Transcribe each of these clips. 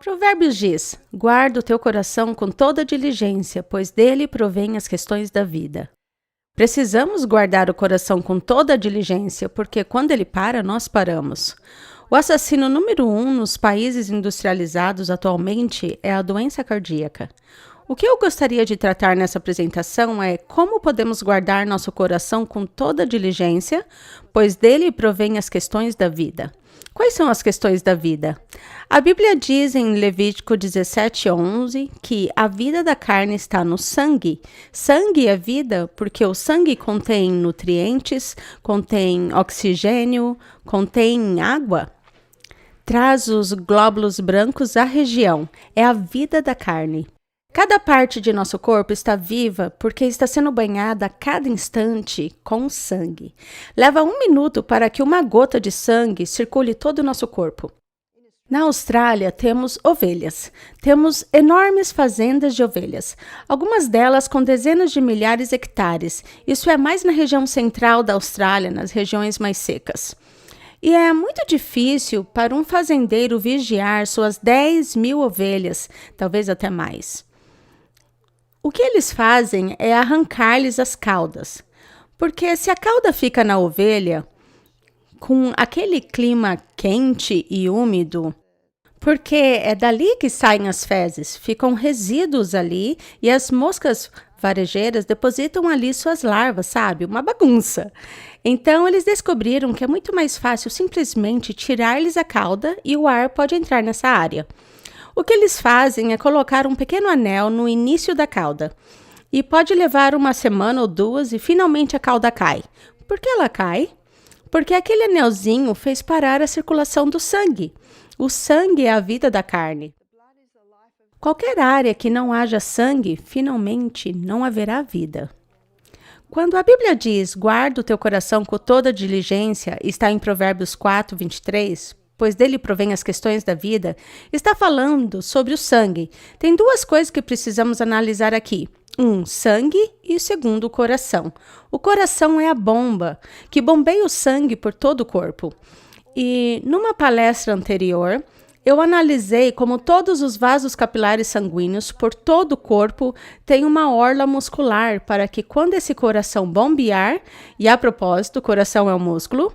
Provérbios diz: guarda o teu coração com toda diligência, pois dele provém as questões da vida. Precisamos guardar o coração com toda a diligência, porque quando ele para, nós paramos. O assassino número 1 nos países industrializados atualmente é a doença cardíaca. O que eu gostaria de tratar nessa apresentação é como podemos guardar nosso coração com toda diligência, pois dele provém as questões da vida. Quais são as questões da vida? A Bíblia diz em Levítico 17:11 que a vida da carne está no sangue. Sangue é vida porque o sangue contém nutrientes, contém oxigênio, contém água. Traz os glóbulos brancos à região. É a vida da carne. Cada parte de nosso corpo está viva porque está sendo banhada a cada instante com sangue. Leva 1 minuto para que uma gota de sangue circule todo o nosso corpo. Na Austrália, temos ovelhas. Temos enormes fazendas de ovelhas, algumas delas com dezenas de milhares de hectares. Isso é mais na região central da Austrália, nas regiões mais secas. E é muito difícil para um fazendeiro vigiar suas 10.000 ovelhas, talvez até mais. O que eles fazem é arrancar-lhes as caudas, porque se a cauda fica na ovelha, com aquele clima quente e úmido, porque é dali que saem as fezes, ficam resíduos ali e as moscas varejeiras depositam ali suas larvas, sabe? Uma bagunça. Então, eles descobriram que é muito mais fácil simplesmente tirar-lhes a cauda e o ar pode entrar nessa área. O que eles fazem é colocar um pequeno anel no início da cauda. E pode levar 1 semana ou 2 e finalmente a cauda cai. Por que ela cai? Porque aquele anelzinho fez parar a circulação do sangue. O sangue é a vida da carne. Qualquer área que não haja sangue, finalmente não haverá vida. Quando a Bíblia diz, guarda o teu coração com toda diligência, está em Provérbios 4:23, pois dele provém as questões da vida, está falando sobre o sangue. Tem 2 coisas que precisamos analisar aqui. 1, sangue e 2, o coração. O coração é a bomba que bombeia o sangue por todo o corpo. E numa palestra anterior, eu analisei como todos os vasos capilares sanguíneos por todo o corpo têm uma orla muscular para que quando esse coração bombear, e a propósito, o coração é um músculo,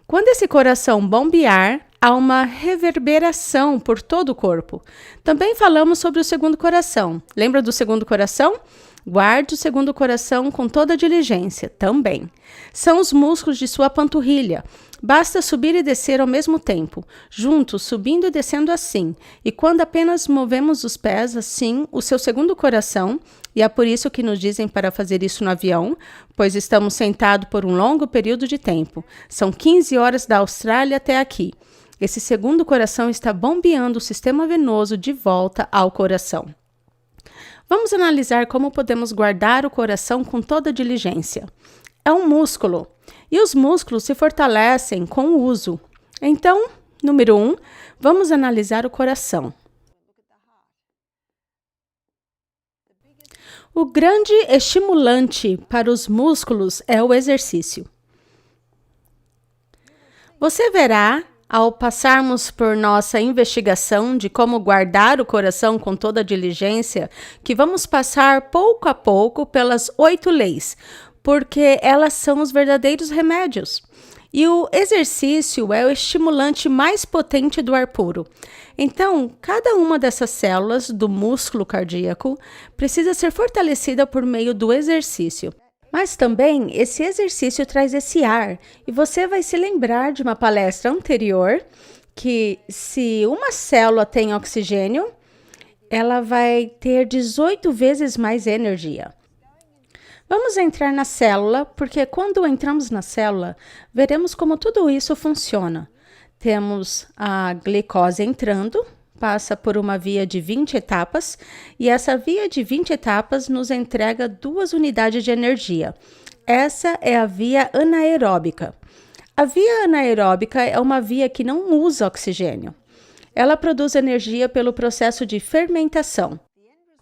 quando esse coração bombear, há uma reverberação por todo o corpo. Também falamos sobre o 2º coração. Lembra do 2º coração? Guarde o 2º coração com toda diligência, também. São os músculos de sua panturrilha. Basta subir e descer ao mesmo tempo, juntos, subindo e descendo assim. E quando apenas movemos os pés assim, o seu 2º coração, e é por isso que nos dizem para fazer isso no avião, pois estamos sentados por um longo período de tempo. São 15 horas da Austrália até aqui. Esse 2º coração está bombeando o sistema venoso de volta ao coração. Vamos analisar como podemos guardar o coração com toda diligência. É um músculo, e os músculos se fortalecem com o uso. Então, número 1, vamos analisar o coração. O grande estimulante para os músculos é o exercício. Você verá, ao passarmos por nossa investigação de como guardar o coração com toda diligência, que vamos passar pouco a pouco pelas 8 leis, porque elas são os verdadeiros remédios. E o exercício é o estimulante mais potente do ar puro. Então, cada uma dessas células do músculo cardíaco precisa ser fortalecida por meio do exercício. Mas também esse exercício traz esse ar, e você vai se lembrar de uma palestra anterior que se uma célula tem oxigênio, ela vai ter 18 vezes mais energia. Vamos entrar na célula, porque quando entramos na célula, veremos como tudo isso funciona. Temos a glicose entrando, passa por uma via de 20 etapas, e essa via de 20 etapas nos entrega 2 unidades de energia. Essa é a via anaeróbica. A via anaeróbica é uma via que não usa oxigênio. Ela produz energia pelo processo de fermentação.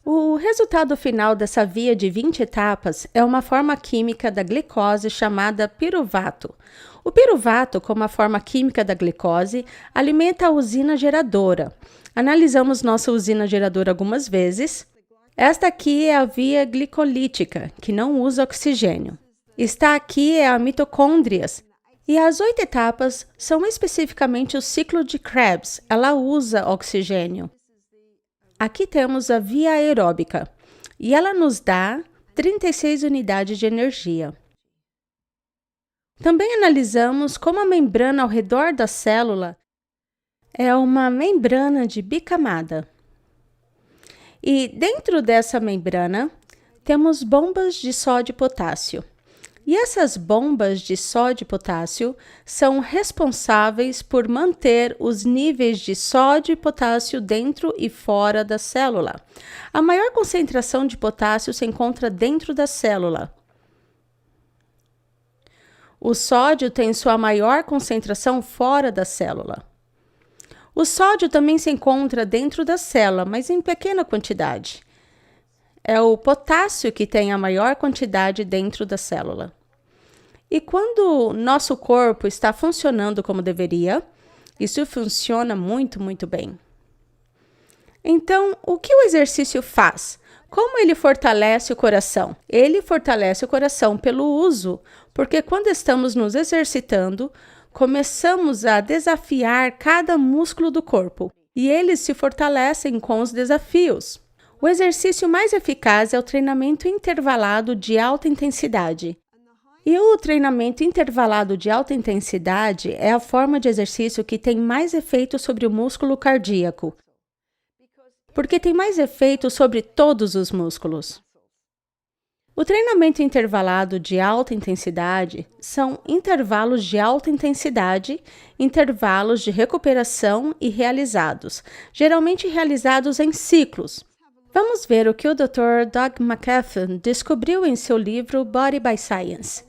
O resultado final dessa via de 20 etapas é uma forma química da glicose chamada piruvato. O piruvato, como a forma química da glicose, alimenta a usina geradora. Analisamos nossa usina geradora algumas vezes. Esta aqui é a via glicolítica, que não usa oxigênio. Está aqui é a mitocôndrias. E as 8 etapas são especificamente o ciclo de Krebs. Ela usa oxigênio. Aqui temos a via aeróbica, e ela nos dá 36 unidades de energia. Também analisamos como a membrana ao redor da célula é uma membrana de bicamada. E dentro dessa membrana, temos bombas de sódio e potássio. E essas bombas de sódio e potássio são responsáveis por manter os níveis de sódio e potássio dentro e fora da célula. A maior concentração de potássio se encontra dentro da célula. O sódio tem sua maior concentração fora da célula. O sódio também se encontra dentro da célula, mas em pequena quantidade. É o potássio que tem a maior quantidade dentro da célula. E quando nosso corpo está funcionando como deveria, isso funciona muito, muito bem. Então, o que o exercício faz? Como ele fortalece o coração? Ele fortalece o coração pelo uso, porque quando estamos nos exercitando, começamos a desafiar cada músculo do corpo e eles se fortalecem com os desafios. O exercício mais eficaz é o treinamento intervalado de alta intensidade. E o treinamento intervalado de alta intensidade é a forma de exercício que tem mais efeito sobre o músculo cardíaco, porque tem mais efeito sobre todos os músculos. O treinamento intervalado de alta intensidade são intervalos de alta intensidade, intervalos de recuperação e realizados, geralmente realizados em ciclos. Vamos ver o que o Dr. Doug McKeown descobriu em seu livro Body by Science.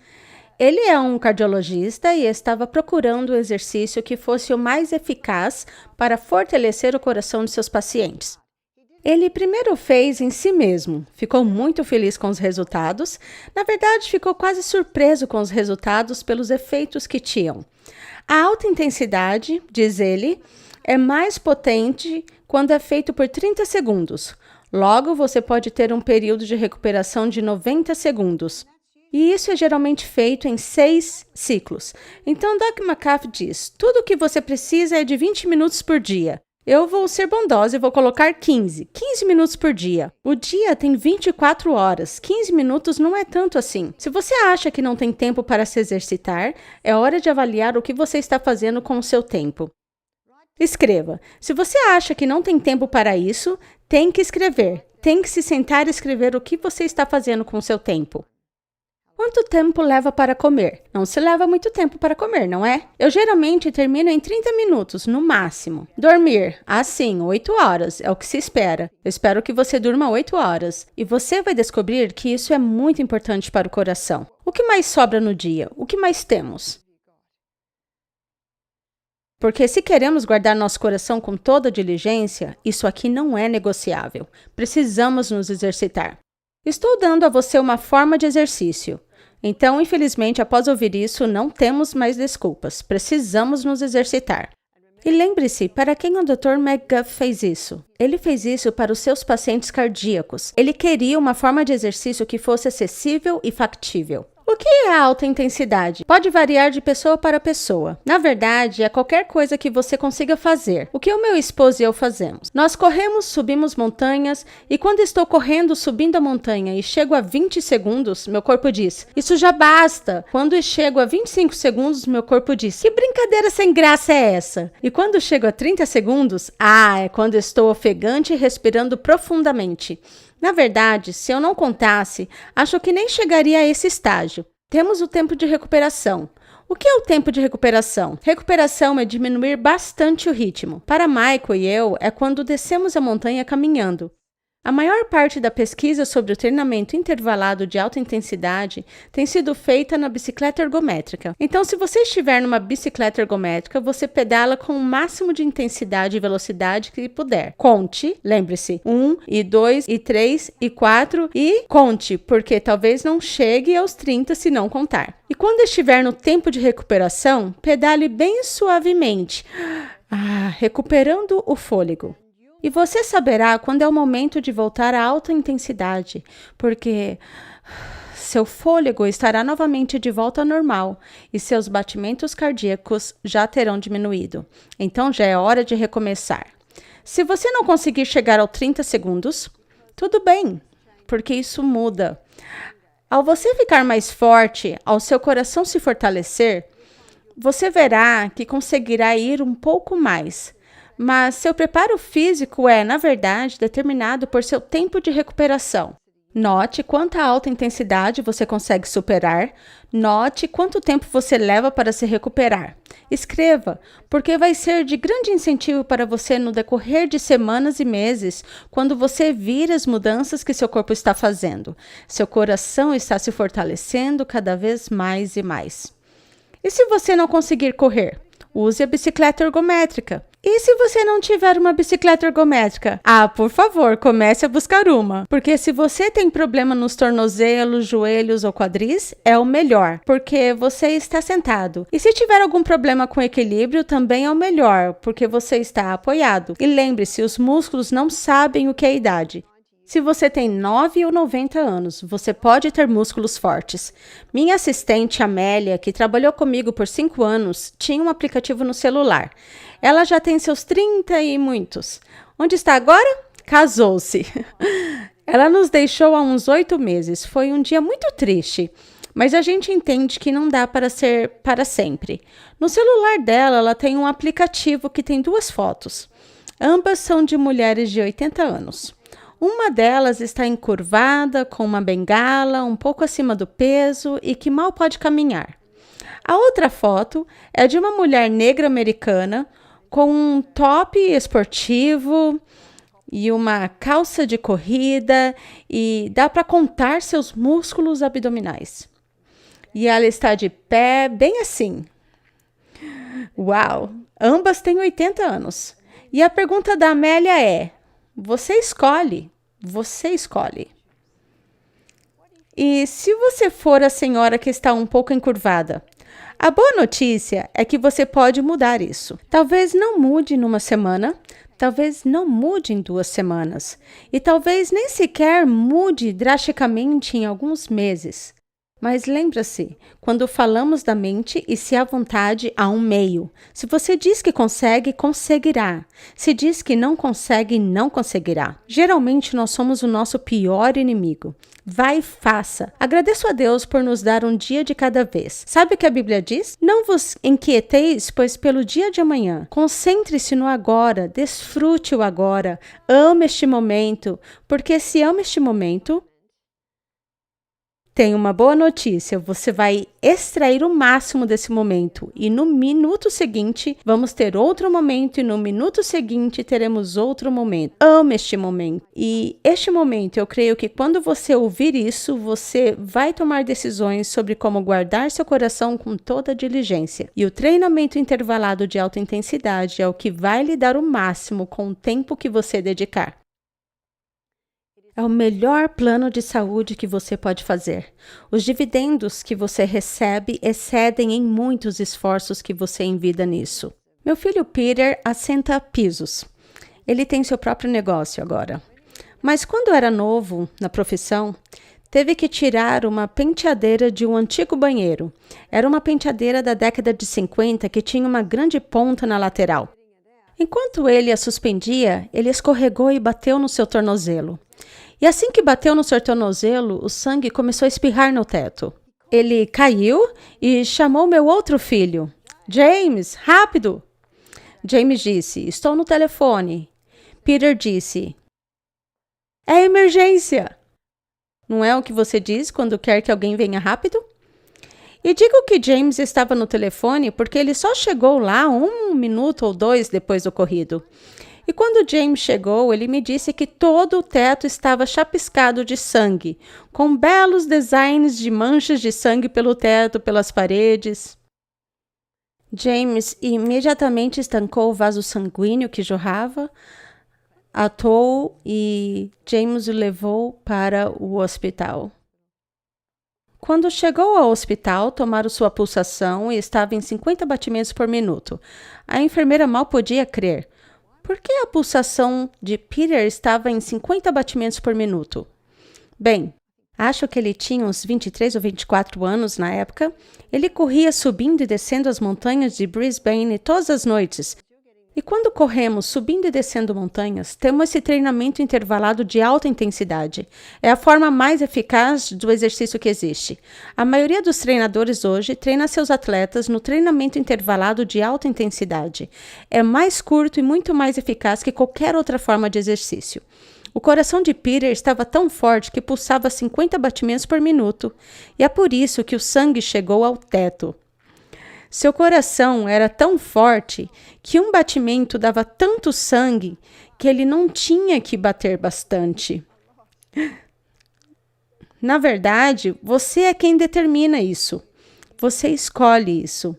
Ele é um cardiologista e estava procurando um exercício que fosse o mais eficaz para fortalecer o coração de seus pacientes. Ele primeiro fez em si mesmo, ficou muito feliz com os resultados. Na verdade, ficou quase surpreso com os resultados pelos efeitos que tinham. A alta intensidade, diz ele, é mais potente quando é feito por 30 segundos. Logo, você pode ter um período de recuperação de 90 segundos. E isso é geralmente feito em 6 ciclos. Então, Doug McKeown diz, tudo o que você precisa é de 20 minutos por dia. Eu vou ser bondosa e vou colocar 15 minutos por dia. O dia tem 24 horas, 15 minutos não é tanto assim. Se você acha que não tem tempo para se exercitar, é hora de avaliar o que você está fazendo com o seu tempo. Escreva. Se você acha que não tem tempo para isso, tem que escrever. Tem que se sentar e escrever o que você está fazendo com o seu tempo. Quanto tempo leva para comer? Não se leva muito tempo para comer, não é? Eu geralmente termino em 30 minutos, no máximo. Dormir? Sim, 8 horas, é o que se espera. Eu espero que você durma 8 horas. E você vai descobrir que isso é muito importante para o coração. O que mais sobra no dia? O que mais temos? Porque se queremos guardar nosso coração com toda diligência, isso aqui não é negociável. Precisamos nos exercitar. Estou dando a você uma forma de exercício. Então, infelizmente, após ouvir isso, não temos mais desculpas. Precisamos nos exercitar. E lembre-se, para quem o Dr. McGuff fez isso? Ele fez isso para os seus pacientes cardíacos. Ele queria uma forma de exercício que fosse acessível e factível. O que é alta intensidade? Pode variar de pessoa para pessoa. Na verdade, é qualquer coisa que você consiga fazer. O que o meu esposo e eu fazemos? Nós corremos, subimos montanhas e quando estou correndo, subindo a montanha e chego a 20 segundos, meu corpo diz, isso já basta. Quando chego a 25 segundos, meu corpo diz, que brincadeira sem graça é essa? E quando chego a 30 segundos, é quando estou ofegante e respirando profundamente. Na verdade, se eu não contasse, acho que nem chegaria a esse estágio. Temos o tempo de recuperação. O que é o tempo de recuperação? Recuperação é diminuir bastante o ritmo. Para Michael e eu, é quando descemos a montanha caminhando. A maior parte da pesquisa sobre o treinamento intervalado de alta intensidade tem sido feita na bicicleta ergométrica. Então, se você estiver numa bicicleta ergométrica, você pedala com o máximo de intensidade e velocidade que puder. Conte, lembre-se, 1, e 2, e 3, e 4, e conte, porque talvez não chegue aos 30 se não contar. E quando estiver no tempo de recuperação, pedale bem suavemente, recuperando o fôlego. E você saberá quando é o momento de voltar à alta intensidade, porque seu fôlego estará novamente de volta ao normal e seus batimentos cardíacos já terão diminuído. Então já é hora de recomeçar. Se você não conseguir chegar aos 30 segundos, tudo bem, porque isso muda. Ao você ficar mais forte, ao seu coração se fortalecer, você verá que conseguirá ir um pouco mais. Mas seu preparo físico é, na verdade, determinado por seu tempo de recuperação. Note quanta alta intensidade você consegue superar. Note quanto tempo você leva para se recuperar. Escreva, porque vai ser de grande incentivo para você no decorrer de semanas e meses, quando você vir as mudanças que seu corpo está fazendo. Seu coração está se fortalecendo cada vez mais e mais. E se você não conseguir correr? Use a bicicleta ergométrica. E se você não tiver uma bicicleta ergométrica? Por favor, comece a buscar uma. Porque se você tem problema nos tornozelos, joelhos ou quadris, é o melhor, porque você está sentado. E se tiver algum problema com equilíbrio, também é o melhor, porque você está apoiado. E lembre-se, os músculos não sabem o que é idade. Se você tem 9 ou 90 anos, você pode ter músculos fortes. Minha assistente, Amélia, que trabalhou comigo por 5 anos, tinha um aplicativo no celular. Ela já tem seus 30 e muitos. Onde está agora? Casou-se. Ela nos deixou há uns 8 meses. Foi um dia muito triste. Mas a gente entende que não dá para ser para sempre. No celular dela, ela tem um aplicativo que tem 2 fotos. Ambas são de mulheres de 80 anos. Uma delas está encurvada, com uma bengala, um pouco acima do peso e que mal pode caminhar. A outra foto é de uma mulher negra americana com um top esportivo e uma calça de corrida e dá para contar seus músculos abdominais. E ela está de pé, bem assim. Uau! Ambas têm 80 anos. E a pergunta da Amélia é: você escolhe. E se você for a senhora que está um pouco encurvada? A boa notícia é que você pode mudar isso. Talvez não mude numa semana, talvez não mude em 2 semanas, e talvez nem sequer mude drasticamente em alguns meses. Mas lembra-se, quando falamos da mente e se há vontade, há um meio. Se você diz que consegue, conseguirá. Se diz que não consegue, não conseguirá. Geralmente nós somos o nosso pior inimigo. Vai e faça. Agradeço a Deus por nos dar um dia de cada vez. Sabe o que a Bíblia diz? Não vos inquieteis, pois pelo dia de amanhã. Concentre-se no agora, desfrute o agora, ame este momento, porque se ama este momento, tem uma boa notícia, você vai extrair o máximo desse momento e no minuto seguinte vamos ter outro momento e no minuto seguinte teremos outro momento. Ame este momento. E este momento, eu creio que quando você ouvir isso, você vai tomar decisões sobre como guardar seu coração com toda diligência. E o treinamento intervalado de alta intensidade é o que vai lhe dar o máximo com o tempo que você dedicar. É o melhor plano de saúde que você pode fazer. Os dividendos que você recebe excedem em muitos esforços que você invida nisso. Meu filho Peter assenta pisos. Ele tem seu próprio negócio agora. Mas quando era novo na profissão, teve que tirar uma penteadeira de um antigo banheiro. Era uma penteadeira da década de 50 que tinha uma grande ponta na lateral. Enquanto ele a suspendia, ele escorregou e bateu no seu tornozelo. E assim que bateu no seu tornozelo, o sangue começou a espirrar no teto. Ele caiu e chamou meu outro filho. James, rápido! James disse, estou no telefone. Peter disse, é emergência! Não é o que você diz quando quer que alguém venha rápido? E digo que James estava no telefone porque ele só chegou lá 1 minuto ou 2 depois do ocorrido. E quando James chegou, ele me disse que todo o teto estava chapiscado de sangue, com belos designs de manchas de sangue pelo teto, pelas paredes. James imediatamente estancou o vaso sanguíneo que jorrava, atou e James o levou para o hospital. Quando chegou ao hospital, tomaram sua pulsação e estava em 50 batimentos por minuto. A enfermeira mal podia crer. Por que a pulsação de Peter estava em 50 batimentos por minuto? Bem, acho que ele tinha uns 23 ou 24 anos na época. Ele corria subindo e descendo as montanhas de Brisbane todas as noites. E quando corremos subindo e descendo montanhas, temos esse treinamento intervalado de alta intensidade. É a forma mais eficaz do exercício que existe. A maioria dos treinadores hoje treina seus atletas no treinamento intervalado de alta intensidade. É mais curto e muito mais eficaz que qualquer outra forma de exercício. O coração de Peter estava tão forte que pulsava 50 batimentos por minuto, e é por isso que o sangue chegou ao teto. Seu coração era tão forte que um batimento dava tanto sangue que ele não tinha que bater bastante. Na verdade, você é quem determina isso. Você escolhe isso.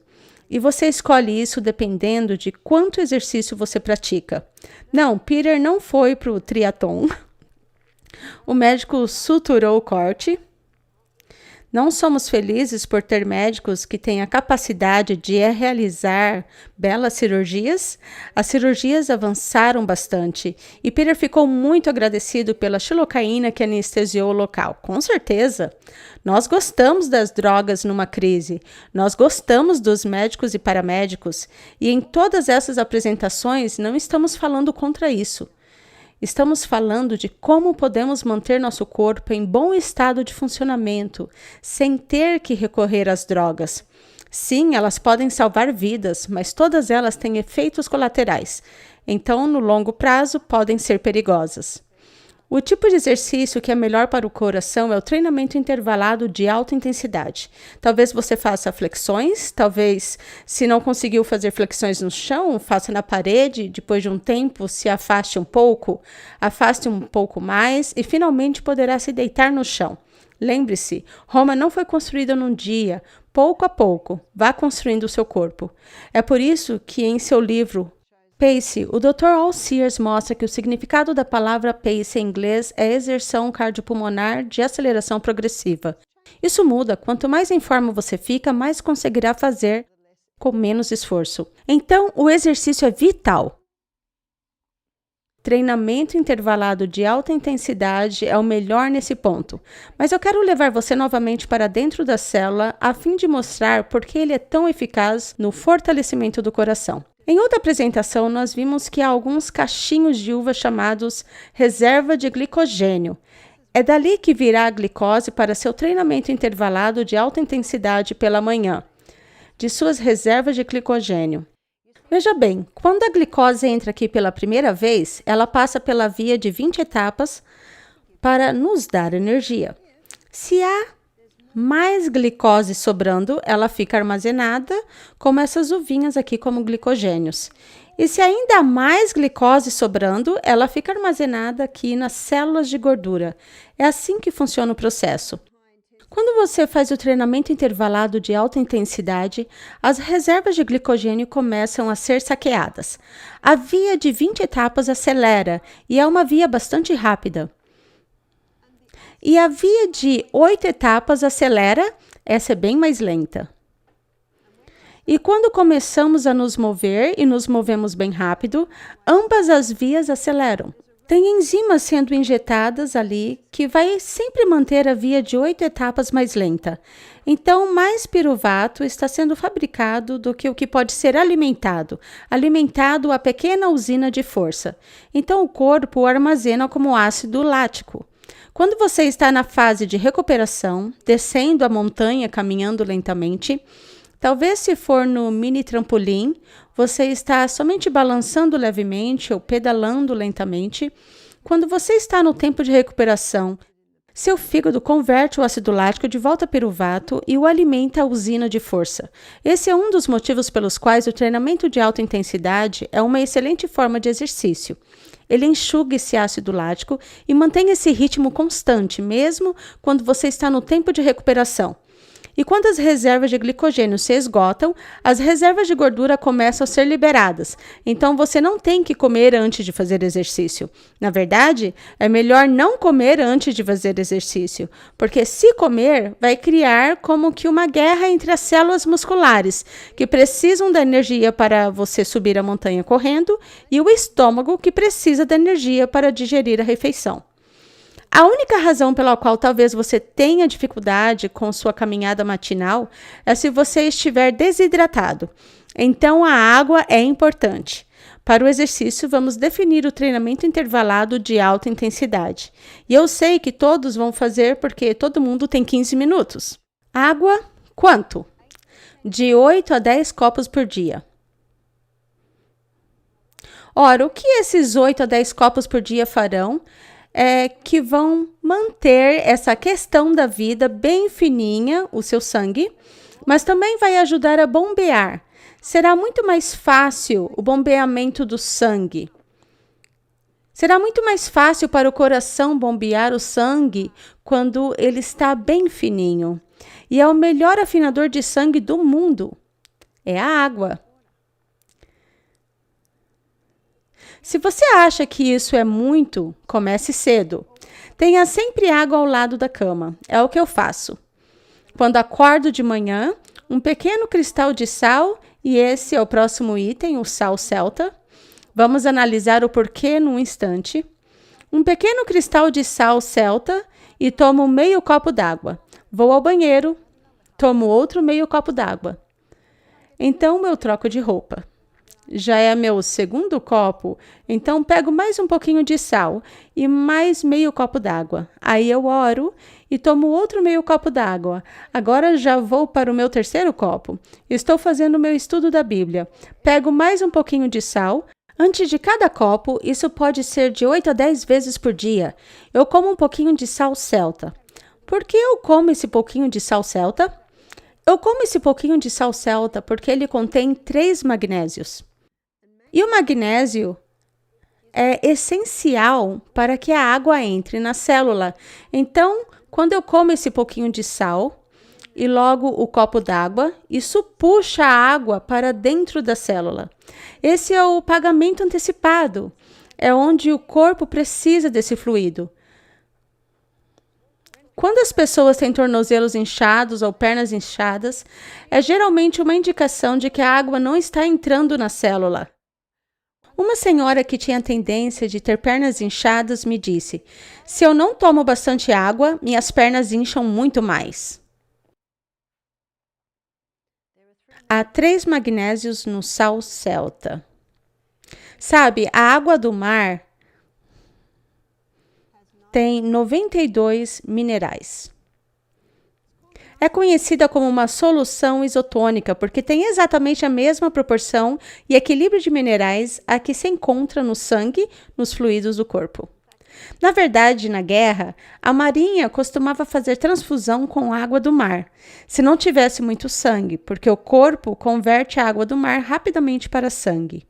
E você escolhe isso dependendo de quanto exercício você pratica. Não, Peter não foi para o triatlon. O médico suturou o corte. Não somos felizes por ter médicos que têm a capacidade de realizar belas cirurgias. As cirurgias avançaram bastante e Peter ficou muito agradecido pela xilocaína que anestesiou o local. Com certeza, nós gostamos das drogas numa crise, nós gostamos dos médicos e paramédicos e em todas essas apresentações não estamos falando contra isso. Estamos falando de como podemos manter nosso corpo em bom estado de funcionamento, sem ter que recorrer às drogas. Sim, elas podem salvar vidas, mas todas elas têm efeitos colaterais. Então, no longo prazo, podem ser perigosas. O tipo de exercício que é melhor para o coração é o treinamento intervalado de alta intensidade. Talvez você faça flexões, talvez, se não conseguiu fazer flexões no chão, faça na parede, depois de um tempo se afaste um pouco mais e finalmente poderá se deitar no chão. Lembre-se, Roma não foi construída num dia, pouco a pouco, vá construindo o seu corpo. É por isso que em seu livro Pace, o Dr. Al Sears mostra que o significado da palavra pace em inglês é exerção cardiopulmonar de aceleração progressiva. Isso muda, quanto mais em forma você fica, mais conseguirá fazer com menos esforço. Então, o exercício é vital. Treinamento intervalado de alta intensidade é o melhor nesse ponto, mas eu quero levar você novamente para dentro da célula a fim de mostrar por que ele é tão eficaz no fortalecimento do coração. Em outra apresentação, nós vimos que há alguns cachinhos de uva chamados reserva de glicogênio. É dali que virá a glicose para seu treinamento intervalado de alta intensidade pela manhã, de suas reservas de glicogênio. Veja bem, quando a glicose entra aqui pela primeira vez, ela passa pela via de 20 etapas para nos dar energia. Se há mais glicose sobrando, ela fica armazenada como essas uvinhas aqui como glicogênios. E se ainda há mais glicose sobrando, ela fica armazenada aqui nas células de gordura. É assim que funciona o processo. Quando você faz o treinamento intervalado de alta intensidade, as reservas de glicogênio começam a ser saqueadas. A via de 20 etapas acelera e é uma via bastante rápida. E a via de 8 etapas acelera, essa é bem mais lenta. E quando começamos a nos mover e nos movemos bem rápido, ambas as vias aceleram. Tem enzimas sendo injetadas ali que vai sempre manter a via de 8 etapas mais lenta. Então, mais piruvato está sendo fabricado do que o que pode ser alimentado a pequena usina de força. Então, o corpo o armazena como ácido lático. Quando você está na fase de recuperação, descendo a montanha, caminhando lentamente, talvez se for no mini trampolim, você está somente balançando levemente ou pedalando lentamente. Quando você está no tempo de recuperação, Seu fígado converte o ácido lático de volta para o piruvato e o alimenta a usina de força. Esse é um dos motivos pelos quais o treinamento de alta intensidade é uma excelente forma de exercício. Ele enxuga esse ácido lático e mantém esse ritmo constante, mesmo quando você está no tempo de recuperação. E quando as reservas de glicogênio se esgotam, as reservas de gordura começam a ser liberadas. Então, você não tem que comer antes de fazer exercício. Na verdade, é melhor não comer antes de fazer exercício, porque se comer, vai criar como que uma guerra entre as células musculares, que precisam da energia para você subir a montanha correndo, e o estômago, que precisa da energia para digerir a refeição. A única razão pela qual talvez você tenha dificuldade com sua caminhada matinal é se você estiver desidratado. Então, a água é importante. Para o exercício, vamos definir o treinamento intervalado de alta intensidade. E eu sei que todos vão fazer porque todo mundo tem 15 minutos. Água, quanto? De 8 a 10 copos por dia. Ora, o que esses 8 a 10 copos por dia farão? Que vão manter essa questão da vida bem fininha, o seu sangue, mas também vai ajudar a bombear. Será muito mais fácil o bombeamento do sangue. Será muito mais fácil para o coração bombear o sangue quando ele está bem fininho. E é o melhor afinador de sangue do mundo. É a água. Se você acha que isso é muito, comece cedo. Tenha sempre água ao lado da cama. É o que eu faço. Quando acordo de manhã, um pequeno cristal de sal, e esse é o próximo item, o sal celta. Vamos analisar o porquê num instante. Um pequeno cristal de sal celta e tomo meio copo d'água. Vou ao banheiro, tomo outro meio copo d'água. Então eu troco de roupa. Já é meu segundo copo, então pego mais um pouquinho de sal e mais meio copo d'água. Aí eu oro e tomo outro meio copo d'água. Agora já vou para o meu terceiro copo. Estou fazendo meu estudo da Bíblia. Pego mais um pouquinho de sal. Antes de cada copo, isso pode ser de 8 a 10 vezes por dia. Eu como um pouquinho de sal celta. Por que eu como esse pouquinho de sal celta? Eu como esse pouquinho de sal celta porque ele contém 3 magnésios. E o magnésio é essencial para que a água entre na célula. Então, quando eu como esse pouquinho de sal e logo o copo d'água, isso puxa a água para dentro da célula. Esse é o pagamento antecipado. É onde o corpo precisa desse fluido. Quando as pessoas têm tornozelos inchados ou pernas inchadas, é geralmente uma indicação de que a água não está entrando na célula. Uma senhora que tinha a tendência de ter pernas inchadas me disse: se eu não tomo bastante água, minhas pernas incham muito mais. Há 3 magnésios no sal celta. Sabe, a água do mar tem 92 minerais. É conhecida como uma solução isotônica porque tem exatamente a mesma proporção e equilíbrio de minerais a que se encontra no sangue, nos fluidos do corpo. Na verdade, na guerra, a marinha costumava fazer transfusão com água do mar, se não tivesse muito sangue, porque o corpo converte a água do mar rapidamente para sangue.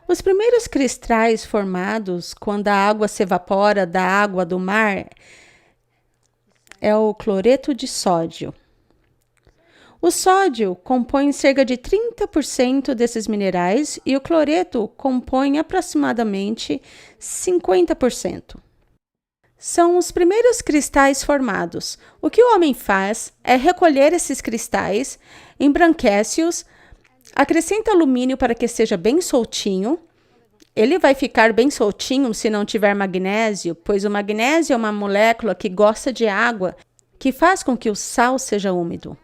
Os primeiros cristais formados quando a água se evapora da água do mar é o cloreto de sódio. O sódio compõe cerca de 30% desses minerais e o cloreto compõe aproximadamente 50%. São os primeiros cristais formados. O que o homem faz é recolher esses cristais, embranquece-os, acrescenta alumínio para que seja bem soltinho. Ele vai ficar bem soltinho se não tiver magnésio, pois o magnésio é uma molécula que gosta de água, que faz com que o sal seja úmido.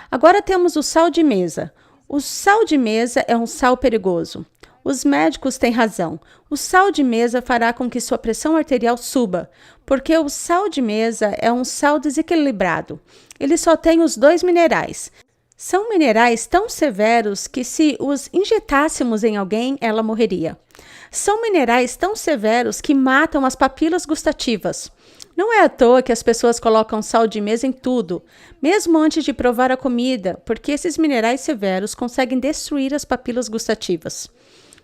Agora temos o sal de mesa. O sal de mesa é um sal perigoso. Os médicos têm razão. O sal de mesa fará com que sua pressão arterial suba, porque o sal de mesa é um sal desequilibrado. Ele só tem os 2 minerais. São minerais tão severos que se os injetássemos em alguém, ela morreria. São minerais tão severos que matam as papilas gustativas. Não é à toa que as pessoas colocam sal de mesa em tudo, mesmo antes de provar a comida, porque esses minerais severos conseguem destruir as papilas gustativas.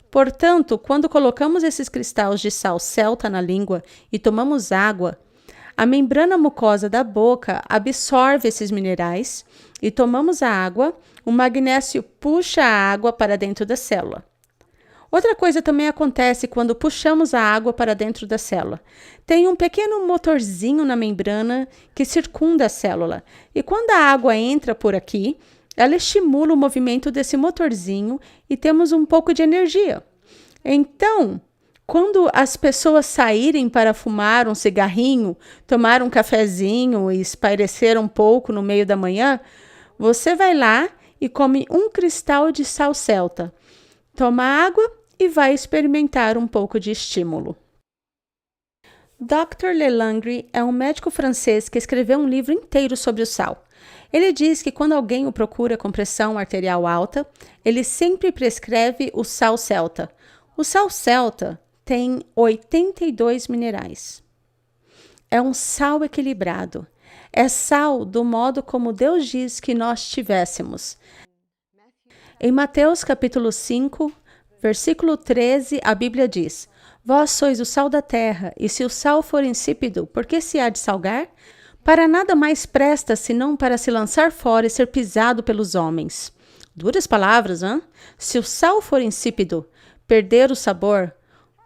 Portanto, quando colocamos esses cristais de sal celta na língua e tomamos água, a membrana mucosa da boca absorve esses minerais e tomamos a água, o magnésio puxa a água para dentro da célula. Outra coisa também acontece quando puxamos a água para dentro da célula. Tem um pequeno motorzinho na membrana que circunda a célula, e quando a água entra por aqui, ela estimula o movimento desse motorzinho e temos um pouco de energia. Então, quando as pessoas saírem para fumar um cigarrinho, tomar um cafezinho e espairecer um pouco no meio da manhã, você vai lá e come um cristal de sal celta. Toma água e vai experimentar um pouco de estímulo. Dr. Lelangre é um médico francês que escreveu um livro inteiro sobre o sal. Ele diz que quando alguém o procura com pressão arterial alta, ele sempre prescreve o sal celta. O sal celta tem 82 minerais. É um sal equilibrado. É sal do modo como Deus diz que nós tivéssemos. Em Mateus capítulo 5, versículo 13, a Bíblia diz: Vós sois o sal da terra, e se o sal for insípido, por que se há de salgar? Para nada mais presta, senão para se lançar fora e ser pisado pelos homens. Duras palavras, hein? Se o sal for insípido, perder o sabor.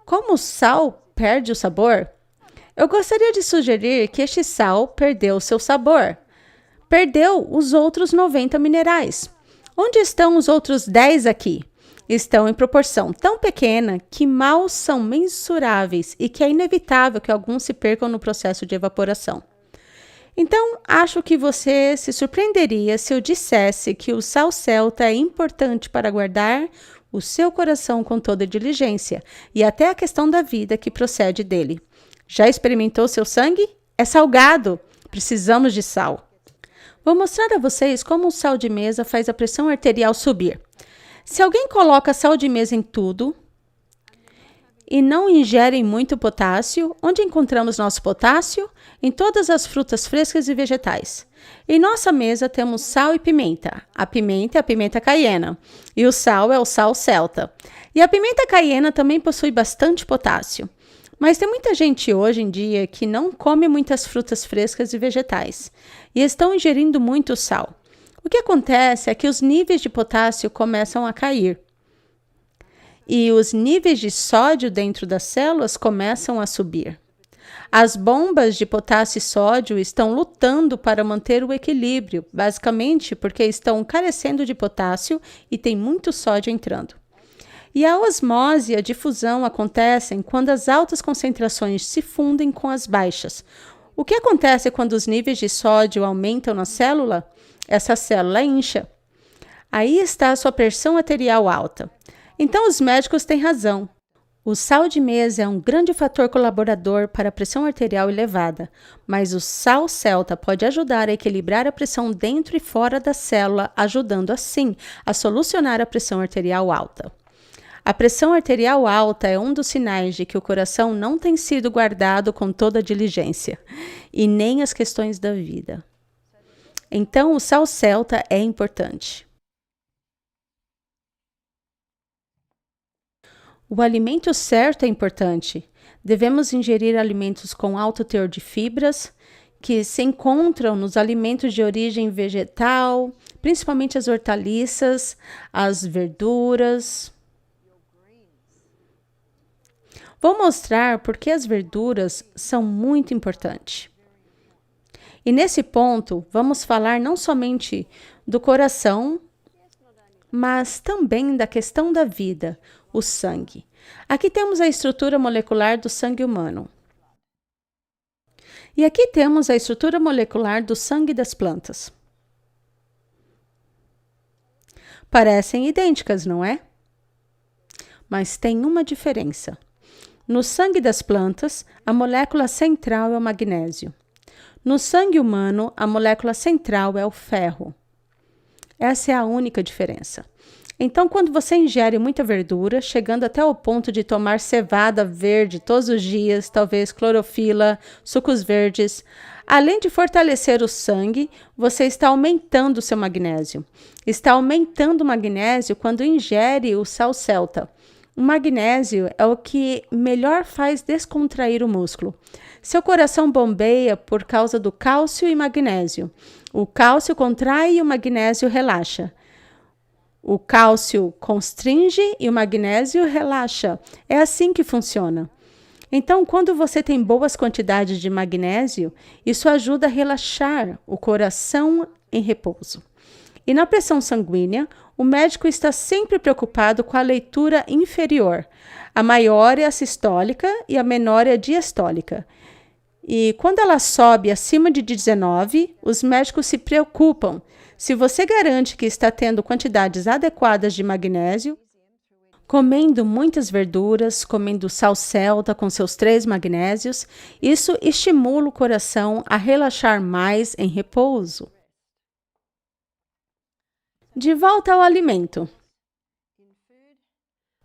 Como o sal perde o sabor? Eu gostaria de sugerir que este sal perdeu seu sabor. Perdeu os outros 90 minerais. Onde estão os outros 10 aqui? Estão em proporção tão pequena que mal são mensuráveis e que é inevitável que alguns se percam no processo de evaporação. Então, acho que você se surpreenderia se eu dissesse que o sal celta é importante para guardar o seu coração com toda diligência e até a questão da vida que procede dele. Já experimentou seu sangue? É salgado. Precisamos de sal. Vou mostrar a vocês como o sal de mesa faz a pressão arterial subir. Se alguém coloca sal de mesa em tudo e não ingere muito potássio, onde encontramos nosso potássio? Em todas as frutas frescas e vegetais. Em nossa mesa temos sal e pimenta. A pimenta é a pimenta caiena e o sal é o sal celta. E a pimenta caiena também possui bastante potássio. Mas tem muita gente hoje em dia que não come muitas frutas frescas e vegetais e estão ingerindo muito sal. O que acontece é que os níveis de potássio começam a cair e os níveis de sódio dentro das células começam a subir. As bombas de potássio e sódio estão lutando para manter o equilíbrio, basicamente porque estão carecendo de potássio e tem muito sódio entrando. E a osmose e a difusão acontecem quando as altas concentrações se fundem com as baixas. O que acontece quando os níveis de sódio aumentam na célula? Essa célula incha. Aí está a sua pressão arterial alta. Então os médicos têm razão. O sal de mesa é um grande fator colaborador para a pressão arterial elevada, mas o sal celta pode ajudar a equilibrar a pressão dentro e fora da célula, ajudando assim a solucionar a pressão arterial alta. A pressão arterial alta é um dos sinais de que o coração não tem sido guardado com toda a diligência, e nem as questões da vida. Então, o sal celta é importante. O alimento certo é importante. Devemos ingerir alimentos com alto teor de fibras, que se encontram nos alimentos de origem vegetal, principalmente as hortaliças, as verduras. Vou mostrar por que as verduras são muito importantes. E nesse ponto, vamos falar não somente do coração, mas também da questão da vida, o sangue. Aqui temos a estrutura molecular do sangue humano. E aqui temos a estrutura molecular do sangue das plantas. Parecem idênticas, não é? Mas tem uma diferença. No sangue das plantas, a molécula central é o magnésio. No sangue humano, a molécula central é o ferro. Essa é a única diferença. Então, quando você ingere muita verdura, chegando até o ponto de tomar cevada verde todos os dias, talvez clorofila, sucos verdes, além de fortalecer o sangue, você está aumentando o seu magnésio. Está aumentando o magnésio quando ingere o sal celta. O magnésio é o que melhor faz descontrair o músculo. Seu coração bombeia por causa do cálcio e magnésio. O cálcio contrai e o magnésio relaxa. O cálcio constringe e o magnésio relaxa. É assim que funciona. Então, quando você tem boas quantidades de magnésio, isso ajuda a relaxar o coração em repouso. E na pressão sanguínea, o médico está sempre preocupado com a leitura inferior. A maior é a sistólica e a menor é a diastólica. E quando ela sobe acima de 19, os médicos se preocupam. Se você garante que está tendo quantidades adequadas de magnésio, comendo muitas verduras, comendo sal celta com seus 3 magnésios, isso estimula o coração a relaxar mais em repouso. De volta ao alimento.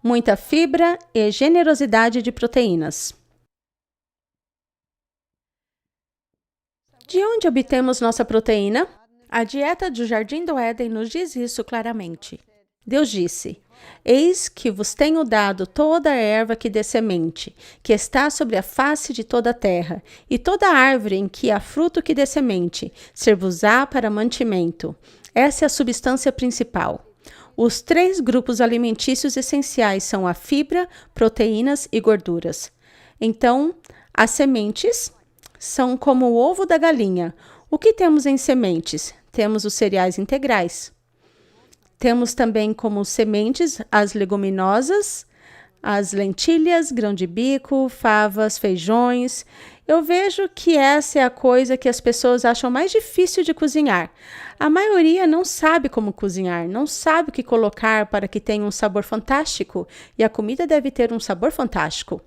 Muita fibra e generosidade de proteínas. De onde obtemos nossa proteína? A dieta do Jardim do Éden nos diz isso claramente. Deus disse: Eis que vos tenho dado toda a erva que dê semente, que está sobre a face de toda a terra, e toda árvore em que há fruto que dê semente, ser-vos-á para mantimento. Essa é a substância principal. Os 3 grupos alimentícios essenciais são a fibra, proteínas e gorduras. Então, as sementes são como o ovo da galinha. O que temos em sementes? Temos os cereais integrais. Temos também como sementes as leguminosas, as lentilhas, grão de bico, favas, feijões. Eu vejo que essa é a coisa que as pessoas acham mais difícil de cozinhar. A maioria não sabe como cozinhar, não sabe o que colocar para que tenha um sabor fantástico, e a comida deve ter um sabor fantástico.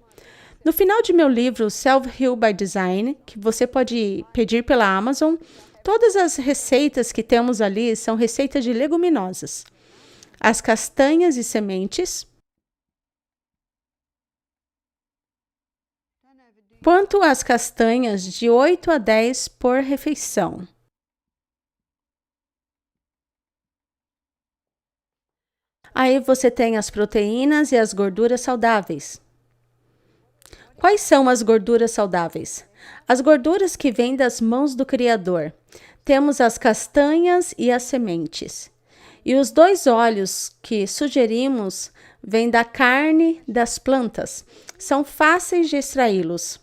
No final de meu livro Self-Heal by Design, que você pode pedir pela Amazon, todas as receitas que temos ali são receitas de leguminosas. As castanhas e sementes. Quanto às castanhas, de 8 a 10 por refeição. Aí você tem as proteínas e as gorduras saudáveis. Quais são as gorduras saudáveis? As gorduras que vêm das mãos do Criador. Temos as castanhas e as sementes. E os 2 óleos que sugerimos vêm da carne das plantas. São fáceis de extraí-los.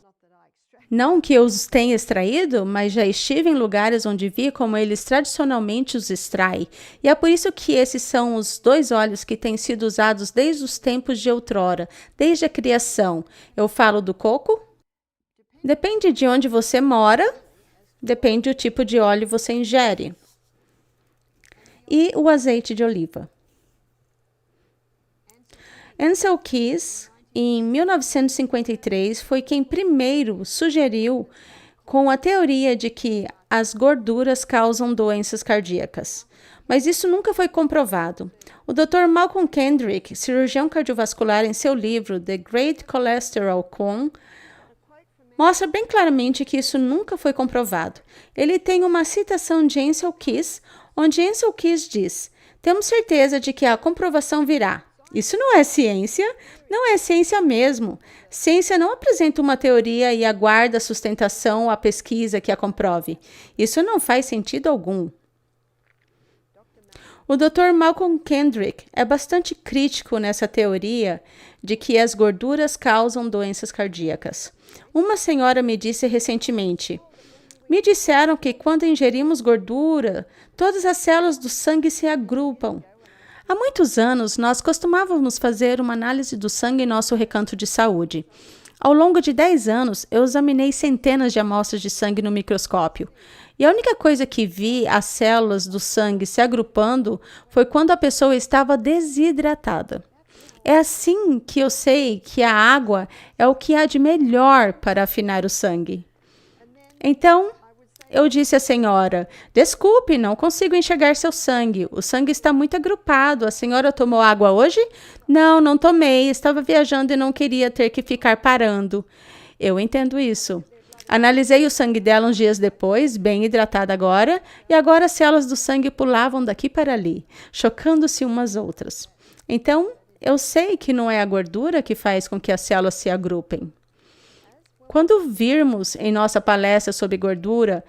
Não que eu os tenha extraído, mas já estive em lugares onde vi como eles tradicionalmente os extraem. E é por isso que esses são os 2 óleos que têm sido usados desde os tempos de outrora, desde a criação. Eu falo do coco. Depende de onde você mora, depende do tipo de óleo você ingere. E o azeite de oliva. Ancel Keys, em 1953, foi quem primeiro sugeriu com a teoria de que as gorduras causam doenças cardíacas. Mas isso nunca foi comprovado. O Dr. Malcolm Kendrick, cirurgião cardiovascular, em seu livro The Great Cholesterol Con, mostra bem claramente que isso nunca foi comprovado. Ele tem uma citação de Ancel Keys, onde Ancel Keys diz: temos certeza de que a comprovação virá. Isso não é ciência, não é ciência mesmo. Ciência não apresenta uma teoria e aguarda a sustentação ou a pesquisa que a comprove. Isso não faz sentido algum. O Dr. Malcolm Kendrick é bastante crítico nessa teoria de que as gorduras causam doenças cardíacas. Uma senhora me disse recentemente: me disseram que quando ingerimos gordura, todas as células do sangue se agrupam. Há muitos anos, nós costumávamos fazer uma análise do sangue em nosso recanto de saúde. Ao longo de 10 anos, eu examinei centenas de amostras de sangue no microscópio. E a única coisa que vi as células do sangue se agrupando foi quando a pessoa estava desidratada. É assim que eu sei que a água é o que há de melhor para afinar o sangue. Então, Eu disse à senhora: desculpe, não consigo enxergar seu sangue. O sangue está muito agrupado. A senhora tomou água hoje? Não, não tomei. Estava viajando e não queria ter que ficar parando. Eu entendo isso. Analisei o sangue dela uns dias depois, bem hidratada agora, e agora as células do sangue pulavam daqui para ali, chocando-se umas outras. Então, eu sei que não é a gordura que faz com que as células se agrupem. Quando virmos em nossa palestra sobre gordura,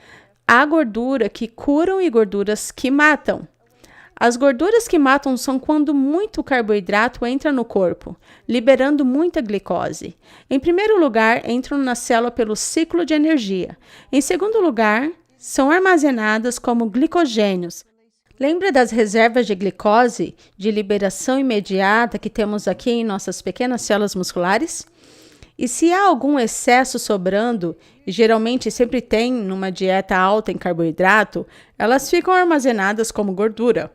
há gordura que curam e gorduras que matam. As gorduras que matam são quando muito carboidrato entra no corpo, liberando muita glicose. Em primeiro lugar, entram na célula pelo ciclo de energia. Em segundo lugar, são armazenadas como glicogênios. Lembra das reservas de glicose de liberação imediata que temos aqui em nossas pequenas células musculares? E se há algum excesso sobrando, e geralmente sempre tem numa dieta alta em carboidrato, elas ficam armazenadas como gordura.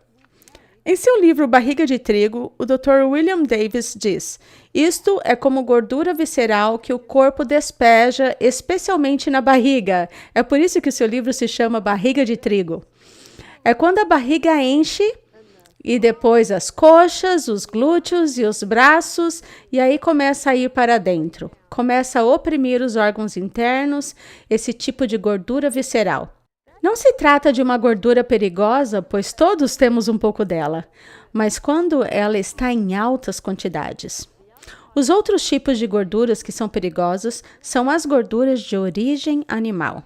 Em seu livro Barriga de Trigo, o Dr. William Davis diz: isto é como gordura visceral que o corpo despeja, especialmente na barriga. É por isso que o seu livro se chama Barriga de Trigo. É quando a barriga enche, e depois as coxas, os glúteos e os braços, e aí começa a ir para dentro. Começa a oprimir os órgãos internos, esse tipo de gordura visceral. Não se trata de uma gordura perigosa, pois todos temos um pouco dela, mas quando ela está em altas quantidades. Os outros tipos de gorduras que são perigosas são as gorduras de origem animal.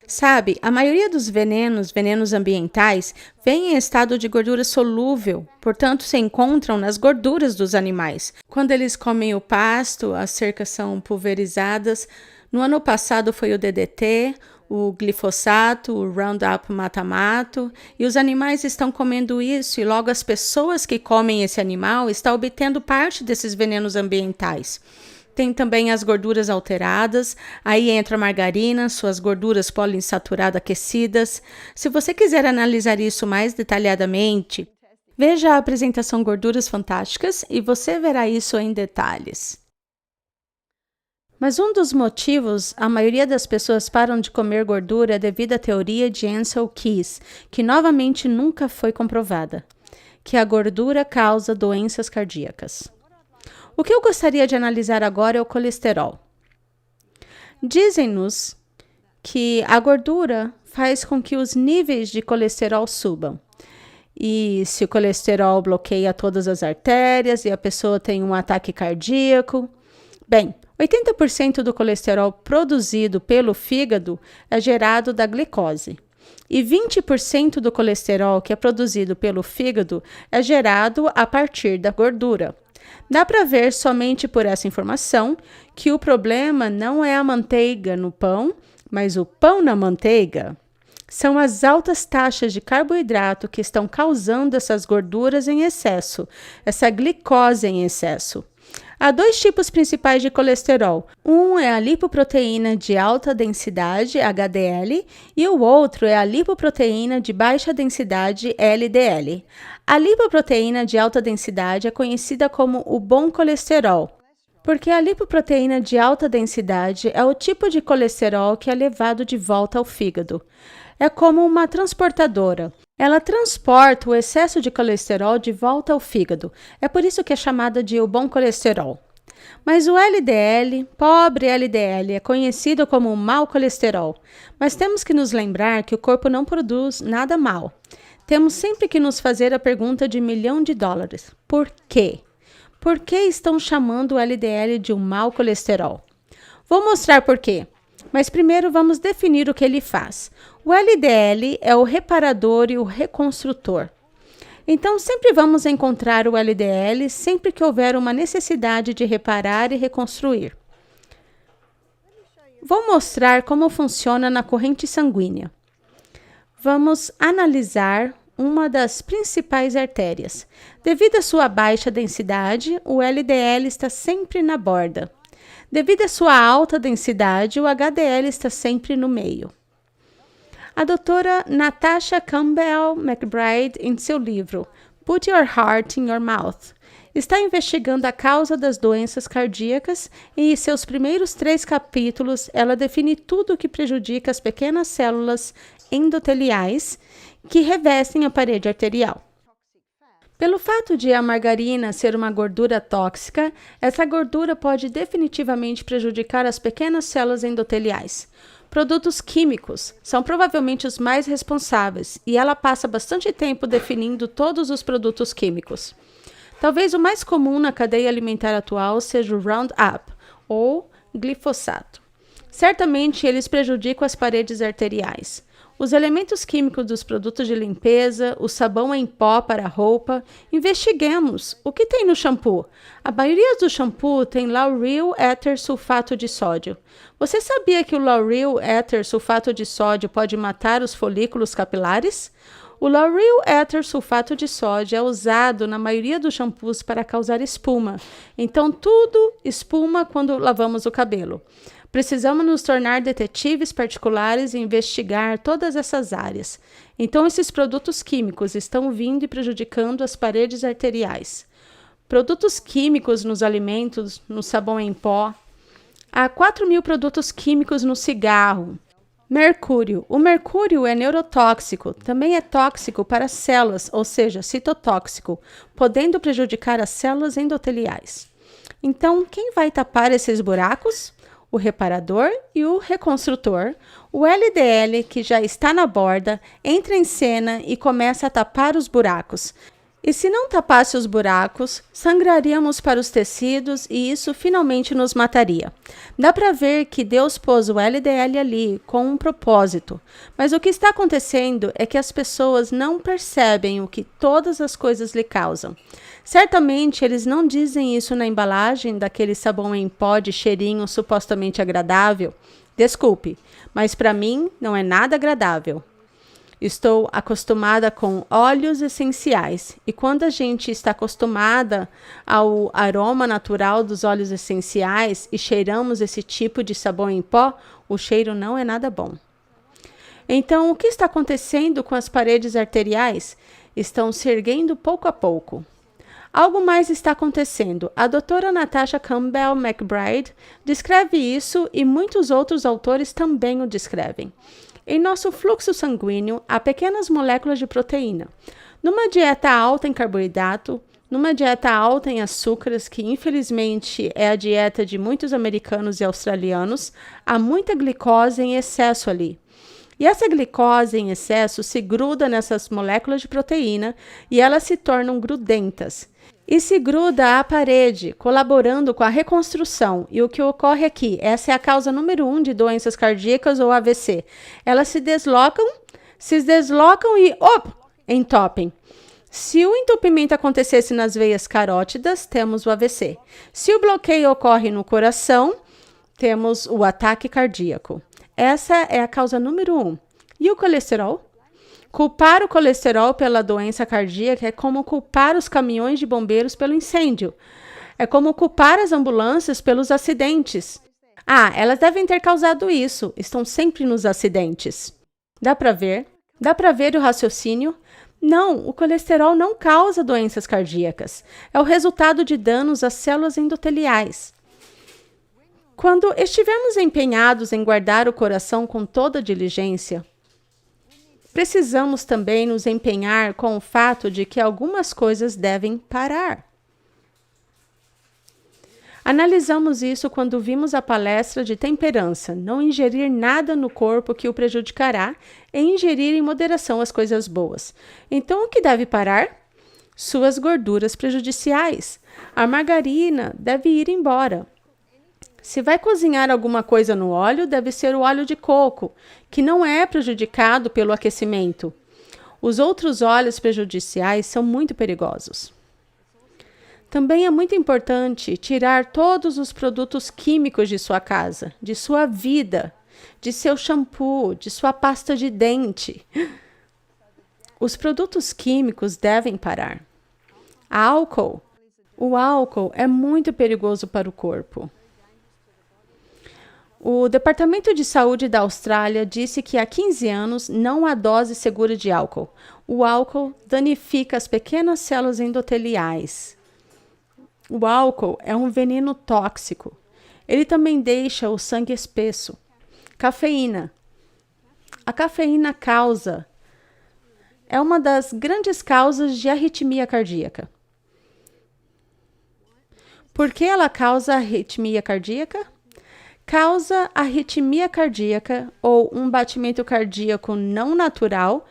Sabe, a maioria dos venenos ambientais, vem em estado de gordura solúvel, portanto se encontram nas gorduras dos animais. Quando eles comem o pasto, as cercas são pulverizadas. No ano passado foi o DDT, o glifosato, o Roundup mata-mato, e os animais estão comendo isso e logo as pessoas que comem esse animal estão obtendo parte desses venenos ambientais. Tem também as gorduras alteradas, aí entra a margarina, suas gorduras poliinsaturadas aquecidas. Se você quiser analisar isso mais detalhadamente, veja a apresentação Gorduras Fantásticas e você verá isso em detalhes. Mas um dos motivos a maioria das pessoas param de comer gordura é devido à teoria de Ancel Keys, que novamente nunca foi comprovada, que a gordura causa doenças cardíacas. O que eu gostaria de analisar agora é o colesterol. Dizem-nos que a gordura faz com que os níveis de colesterol subam. E se o colesterol bloqueia todas as artérias e a pessoa tem um ataque cardíaco. Bem, 80% do colesterol produzido pelo fígado é gerado da glicose. E 20% do colesterol que é produzido pelo fígado é gerado a partir da gordura. Dá para ver somente por essa informação que o problema não é a manteiga no pão, mas o pão na manteiga. São as altas taxas de carboidrato que estão causando essas gorduras em excesso, essa glicose em excesso. Há dois tipos principais de colesterol. Um é a lipoproteína de alta densidade, HDL, e o outro é a lipoproteína de baixa densidade, LDL. A lipoproteína de alta densidade é conhecida como o bom colesterol, porque a lipoproteína de alta densidade é o tipo de colesterol que é levado de volta ao fígado. É como uma transportadora. Ela transporta o excesso de colesterol de volta ao fígado. É por isso que é chamada de o bom colesterol. Mas o LDL, pobre LDL, é conhecido como o mau colesterol. Mas temos que nos lembrar que o corpo não produz nada mal. Temos sempre que nos fazer a pergunta de $1 milhão. Por quê? Por que estão chamando o LDL de um mau colesterol? Vou mostrar por quê. Mas primeiro vamos definir o que ele faz. O LDL é o reparador e o reconstrutor. Então, sempre vamos encontrar o LDL sempre que houver uma necessidade de reparar e reconstruir. Vou mostrar como funciona na corrente sanguínea. Vamos analisar uma das principais artérias. Devido à sua baixa densidade, o LDL está sempre na borda. Devido à sua alta densidade, o HDL está sempre no meio. A doutora Natasha Campbell McBride, em seu livro Put Your Heart in Your Mouth, está investigando a causa das doenças cardíacas e em seus primeiros 3 capítulos ela define tudo o que prejudica as pequenas células endoteliais que revestem a parede arterial. Pelo fato de a margarina ser uma gordura tóxica, essa gordura pode definitivamente prejudicar as pequenas células endoteliais. Produtos químicos são provavelmente os mais responsáveis e ela passa bastante tempo definindo todos os produtos químicos. Talvez o mais comum na cadeia alimentar atual seja o Roundup ou glifosato. Certamente eles prejudicam as paredes arteriais. Os elementos químicos dos produtos de limpeza, o sabão em pó para a roupa. Investiguemos o que tem no shampoo. A maioria do shampoo tem lauryl éter sulfato de sódio. Você sabia que o lauryl éter sulfato de sódio pode matar os folículos capilares? O lauryl éter sulfato de sódio é usado na maioria dos shampoos para causar espuma. Então, tudo espuma quando lavamos o cabelo. Precisamos nos tornar detetives particulares e investigar todas essas áreas. Então, esses produtos químicos estão vindo e prejudicando as paredes arteriais. Produtos químicos nos alimentos, no sabão em pó. Há 4.000 produtos químicos no cigarro. Mercúrio. O mercúrio é neurotóxico, também é tóxico para as células, ou seja, citotóxico, podendo prejudicar as células endoteliais. Então, quem vai tapar esses buracos? O reparador e o reconstrutor. O LDL, que já está na borda, entra em cena e começa a tapar os buracos. E se não tapasse os buracos, sangraríamos para os tecidos e isso finalmente nos mataria. Dá para ver que Deus pôs o LDL ali com um propósito, mas o que está acontecendo é que as pessoas não percebem o que todas as coisas lhe causam. Certamente eles não dizem isso na embalagem daquele sabão em pó de cheirinho supostamente agradável. Desculpe, mas para mim não é nada agradável. Estou acostumada com óleos essenciais e quando a gente está acostumada ao aroma natural dos óleos essenciais e cheiramos esse tipo de sabão em pó, o cheiro não é nada bom. Então, o que está acontecendo com as paredes arteriais? Estão se erguendo pouco a pouco. Algo mais está acontecendo. A doutora Natasha Campbell McBride descreve isso e muitos outros autores também o descrevem. Em nosso fluxo sanguíneo, há pequenas moléculas de proteína. Numa dieta alta em carboidrato, numa dieta alta em açúcares, que infelizmente é a dieta de muitos americanos e australianos, há muita glicose em excesso ali. E essa glicose em excesso se gruda nessas moléculas de proteína e elas se tornam grudentas. E se gruda à parede, colaborando com a reconstrução. E o que ocorre aqui? Essa é a causa número 1 de doenças cardíacas ou AVC. Elas se deslocam e entopem. Se o entupimento acontecesse nas veias carótidas, temos o AVC. Se o bloqueio ocorre no coração, temos o ataque cardíaco. Essa é a causa número 1. E o colesterol? Culpar o colesterol pela doença cardíaca é como culpar os caminhões de bombeiros pelo incêndio. É como culpar as ambulâncias pelos acidentes. Ah, elas devem ter causado isso. Estão sempre nos acidentes. Dá para ver? Dá para ver o raciocínio? Não, o colesterol não causa doenças cardíacas. É o resultado de danos às células endoteliais. Quando estivermos empenhados em guardar o coração com toda diligência, precisamos também nos empenhar com o fato de que algumas coisas devem parar. Analisamos isso quando vimos a palestra de temperança, não ingerir nada no corpo que o prejudicará e ingerir em moderação as coisas boas. Então, o que deve parar? Suas gorduras prejudiciais. A margarina deve ir embora. Se vai cozinhar alguma coisa no óleo, deve ser o óleo de coco, que não é prejudicado pelo aquecimento. Os outros óleos prejudiciais são muito perigosos. Também é muito importante tirar todos os produtos químicos de sua casa, de sua vida, de seu shampoo, de sua pasta de dente. Os produtos químicos devem parar. Álcool. O álcool é muito perigoso para o corpo. O Departamento de Saúde da Austrália disse que há 15 anos não há dose segura de álcool. O álcool danifica as pequenas células endoteliais. O álcool é um veneno tóxico. Ele também deixa o sangue espesso. Cafeína. A cafeína é uma das grandes causas de arritmia cardíaca. Por que ela causa arritmia cardíaca? Causa arritmia cardíaca ou um batimento cardíaco não natural,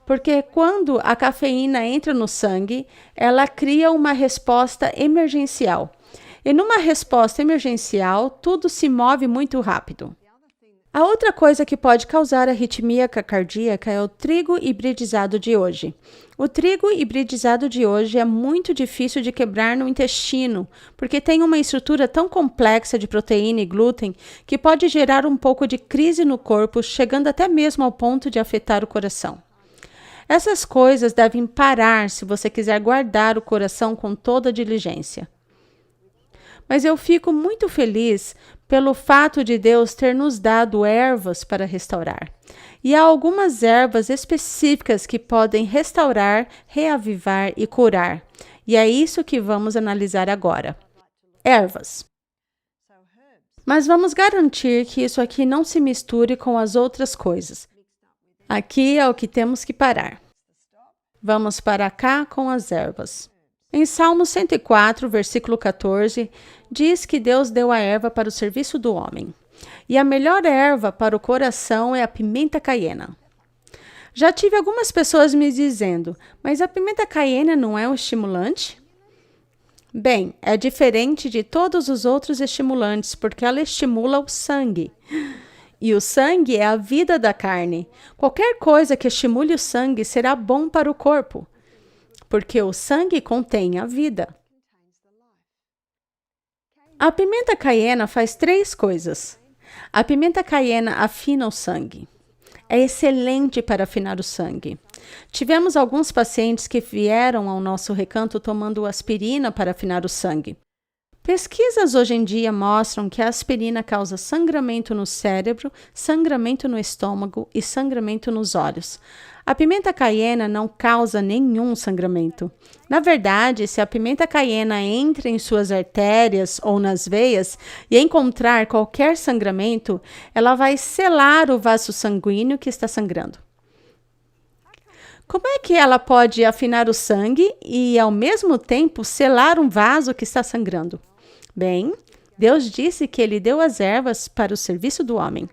porque quando a cafeína entra no sangue, ela cria uma resposta emergencial. E numa resposta emergencial, tudo se move muito rápido. A outra coisa que pode causar arritmia cardíaca é o trigo hibridizado de hoje. O trigo hibridizado de hoje é muito difícil de quebrar no intestino, porque tem uma estrutura tão complexa de proteína e glúten que pode gerar um pouco de crise no corpo, chegando até mesmo ao ponto de afetar o coração. Essas coisas devem parar se você quiser guardar o coração com toda diligência. Mas eu fico muito feliz pelo fato de Deus ter nos dado ervas para restaurar. E há algumas ervas específicas que podem restaurar, reavivar e curar. E é isso que vamos analisar agora. Ervas. Mas vamos garantir que isso aqui não se misture com as outras coisas. Aqui é o que temos que parar. Vamos para cá com as ervas. Em Salmo 104, versículo 14, diz que Deus deu a erva para o serviço do homem. E a melhor erva para o coração é a pimenta caiena. Já tive algumas pessoas me dizendo, mas a pimenta caiena não é um estimulante? Bem, é diferente de todos os outros estimulantes, porque ela estimula o sangue. E o sangue é a vida da carne. Qualquer coisa que estimule o sangue será bom para o corpo, porque o sangue contém a vida. A pimenta caiena faz 3 coisas. A pimenta caiena afina o sangue. É excelente para afinar o sangue. Tivemos alguns pacientes que vieram ao nosso recanto tomando aspirina para afinar o sangue. Pesquisas hoje em dia mostram que a aspirina causa sangramento no cérebro, sangramento no estômago e sangramento nos olhos. A pimenta caiena não causa nenhum sangramento. Na verdade, se a pimenta caiena entra em suas artérias ou nas veias e encontrar qualquer sangramento, ela vai selar o vaso sanguíneo que está sangrando. Como é que ela pode afinar o sangue e, ao mesmo tempo, selar um vaso que está sangrando? Bem, Deus disse que Ele deu as ervas para o serviço do homem.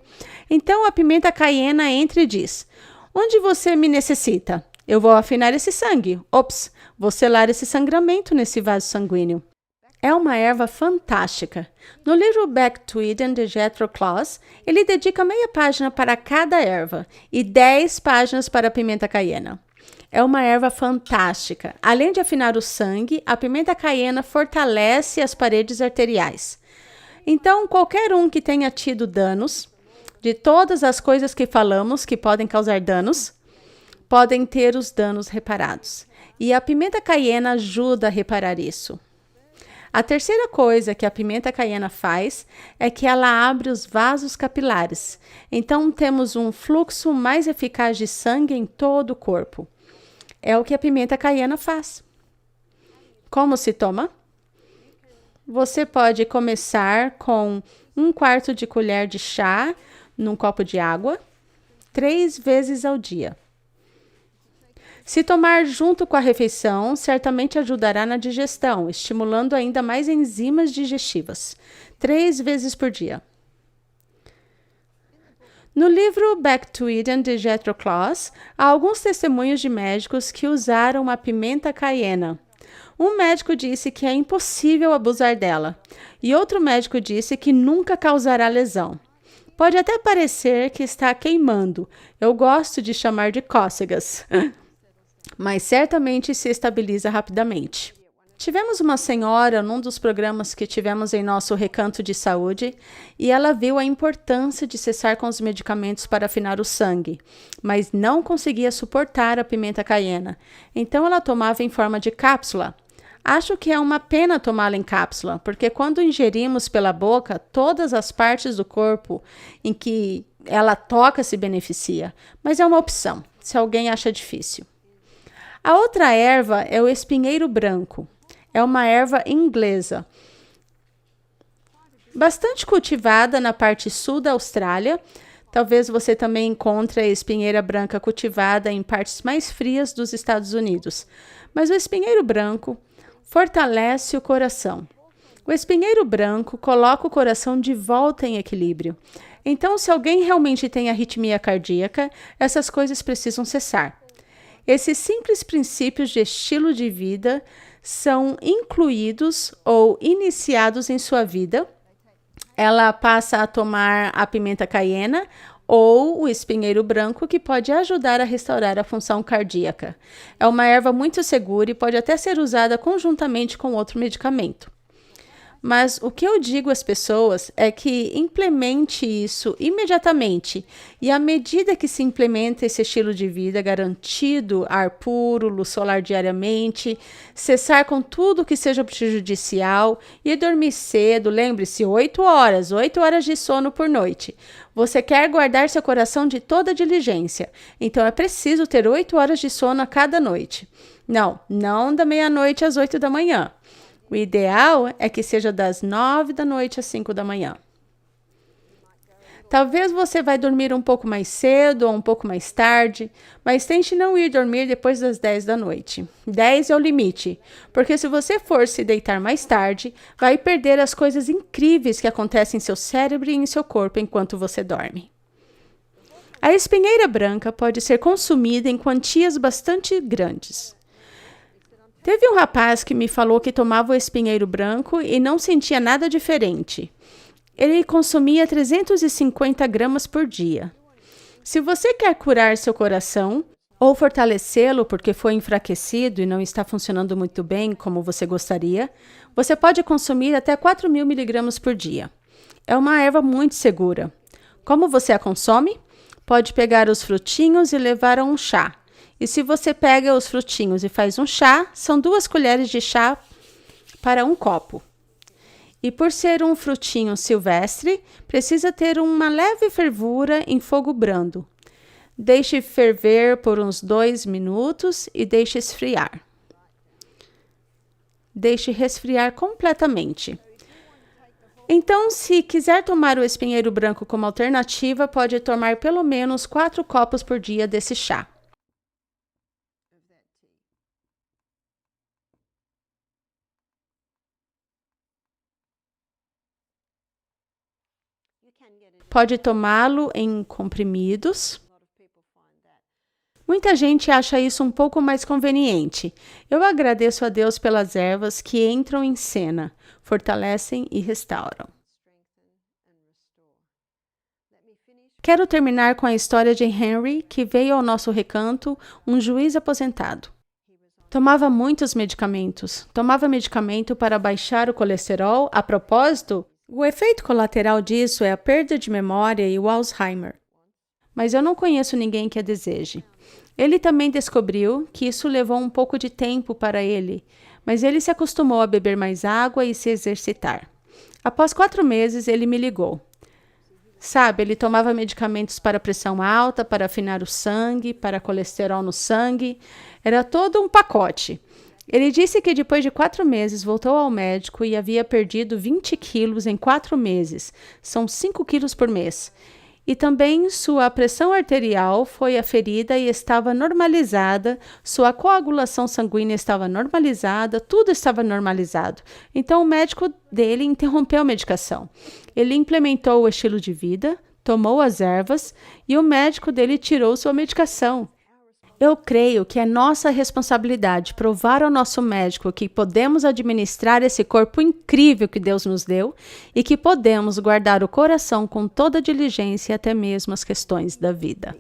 Então, a pimenta caiena entra e diz: onde você me necessita? Eu vou afinar esse sangue. Ops, vou selar esse sangramento nesse vaso sanguíneo. É uma erva fantástica. No livro Back to Eden, de Jethro Claus, ele dedica meia página para cada erva e 10 páginas para a pimenta caiena. É uma erva fantástica. Além de afinar o sangue, a pimenta caiena fortalece as paredes arteriais. Então, qualquer um que tenha tido danos, de todas as coisas que falamos que podem causar danos, podem ter os danos reparados. E a pimenta caiena ajuda a reparar isso. A terceira coisa que a pimenta caiena faz é que ela abre os vasos capilares. Então, temos um fluxo mais eficaz de sangue em todo o corpo. É o que a pimenta caiena faz. Como se toma? Você pode começar com 1/4 de colher de chá num copo de água, 3 vezes ao dia. Se tomar junto com a refeição, certamente ajudará na digestão, estimulando ainda mais enzimas digestivas. 3 vezes por dia. No livro Back to Eden, de Jethro Claus, há alguns testemunhos de médicos que usaram a pimenta caiena. Um médico disse que é impossível abusar dela, e outro médico disse que nunca causará lesão. Pode até parecer que está queimando, eu gosto de chamar de cócegas, mas certamente se estabiliza rapidamente. Tivemos uma senhora num dos programas que tivemos em nosso recanto de saúde e ela viu a importância de cessar com os medicamentos para afinar o sangue, mas não conseguia suportar a pimenta caiena, então ela tomava em forma de cápsula. Acho que é uma pena tomá-la em cápsula, porque quando ingerimos pela boca, todas as partes do corpo em que ela toca se beneficia, mas é uma opção, se alguém acha difícil. A outra erva é o espinheiro branco. É uma erva inglesa, bastante cultivada na parte sul da Austrália. Talvez você também encontre a espinheira branca cultivada em partes mais frias dos Estados Unidos. Mas o espinheiro branco fortalece o coração. O espinheiro branco coloca o coração de volta em equilíbrio. Então, se alguém realmente tem arritmia cardíaca, essas coisas precisam cessar. Esses simples princípios de estilo de vida são incluídos ou iniciados em sua vida. Ela passa a tomar a pimenta caiena ou o espinheiro branco, que pode ajudar a restaurar a função cardíaca. É uma erva muito segura e pode até ser usada conjuntamente com outro medicamento. Mas o que eu digo às pessoas é que implemente isso imediatamente. E à medida que se implementa esse estilo de vida garantido, ar puro, luz solar diariamente, cessar com tudo que seja prejudicial e dormir cedo, lembre-se, 8 horas de sono por noite. Você quer guardar seu coração de toda diligência, então é preciso ter 8 horas de sono a cada noite. Não da meia-noite às 8 da manhã. O ideal é que seja das 9 da noite às 5 da manhã. Talvez você vai dormir um pouco mais cedo ou um pouco mais tarde, mas tente não ir dormir depois das 10 da noite. 10 é o limite, porque se você for se deitar mais tarde, vai perder as coisas incríveis que acontecem em seu cérebro e em seu corpo enquanto você dorme. A espinheira branca pode ser consumida em quantias bastante grandes. Teve um rapaz que me falou que tomava o espinheiro branco e não sentia nada diferente. Ele consumia 350 gramas por dia. Se você quer curar seu coração ou fortalecê-lo porque foi enfraquecido e não está funcionando muito bem como você gostaria, você pode consumir até 4.000 miligramas por dia. É uma erva muito segura. Como você a consome? Pode pegar os frutinhos e levar a um chá. E se você pega os frutinhos e faz um chá, são 2 colheres de chá para um copo. E por ser um frutinho silvestre, precisa ter uma leve fervura em fogo brando. Deixe ferver por uns 2 minutos e deixe esfriar. Deixe resfriar completamente. Então, se quiser tomar o espinheiro branco como alternativa, pode tomar pelo menos 4 copos por dia desse chá. Pode tomá-lo em comprimidos. Muita gente acha isso um pouco mais conveniente. Eu agradeço a Deus pelas ervas que entram em cena, fortalecem e restauram. Quero terminar com a história de Henry, que veio ao nosso recanto, um juiz aposentado. Tomava muitos medicamentos. Tomava medicamento para baixar o colesterol. A propósito, o efeito colateral disso é a perda de memória e o Alzheimer. Mas eu não conheço ninguém que a deseje. Ele também descobriu que isso levou um pouco de tempo para ele, mas ele se acostumou a beber mais água e se exercitar. Após 4 meses, ele me ligou. Sabe, ele tomava medicamentos para pressão alta, para afinar o sangue, para colesterol no sangue. Era todo um pacote. Ele disse que depois de 4 meses voltou ao médico e havia perdido 20 quilos em 4 meses. São 5 quilos por mês. E também sua pressão arterial foi aferida e estava normalizada, sua coagulação sanguínea estava normalizada, tudo estava normalizado. Então o médico dele interrompeu a medicação. Ele implementou o estilo de vida, tomou as ervas e o médico dele tirou sua medicação. Eu creio que é nossa responsabilidade provar ao nosso médico que podemos administrar esse corpo incrível que Deus nos deu e que podemos guardar o coração com toda diligência até mesmo as questões da vida.